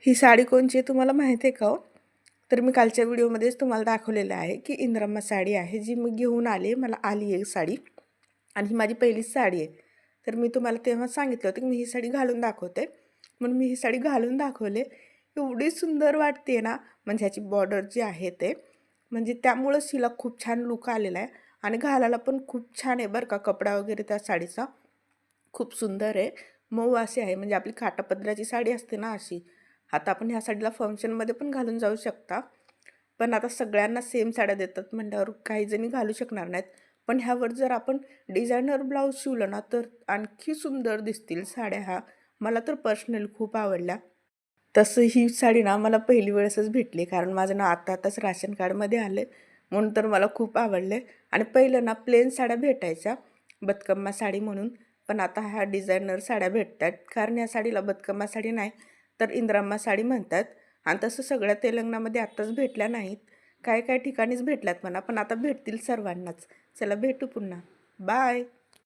ही साडी कोणची आहे तुम्हाला माहिती आहे का हो? तर मी कालच्या व्हिडिओमध्येच तुम्हाला दाखवलेलं आहे की इंद्राम्मा साडी आहे जी मी घेऊन आले. मला आली आहे साडी आणि ही माझी पहिलीच साडी आहे. तर मी तुम्हाला तेव्हा सांगितलं होतं की मी ही साडी घालून दाखवते. म्हणून मी ही साडी घालून दाखवले. एवढी सुंदर वाटते ना, म्हणजे ह्याची बॉर्डर जी आहे ते म्हणजे त्यामुळंच हिला खूप छान लूक आलेला आहे आणि घालायला पण खूप छान आहे बरं का. कपडा वगैरे त्या साडीचा खूप सुंदर आहे. मऊ अशी आहे, म्हणजे आपली काठापदराची साडी असते ना अशी. आता आपण ह्या साडीला फंक्शनमध्ये पण घालून जाऊ शकता. पण आता सगळ्यांना सेम साड्या देतात म्हटल्यावर काही जणी घालू शकणार नाहीत. पण ह्यावर जर आपण डिझायनर ब्लाऊज शिवलं ना तर आणखी सुंदर दिसतील साड्या ह्या. मला तर पर्सनली खूप आवडल्या. तसं ही साडी ना मला पहिली वेळेसच भेटली, कारण माझं ना आताच राशन कार्डमध्ये आलं म्हणून तर मला खूप आवडले. आणि पहिलं ना प्लेन साड्या भेटायच्या बदकम्मा साडी म्हणून, पण आता ह्या डिझायनर साड्या भेटतात. कारण या साडीला बदकम्मा साडी नाही तर इंद्राम्मा साडी म्हणतात. आणि तसं सगळ्या तेलंगणामध्ये आत्ताच भेटल्या नाहीत, काय काय ठिकाणीच भेटल्यात म्हणा, पण आता भेटतील सर्वांनाच. चला भेटू पुन्हा. बाय.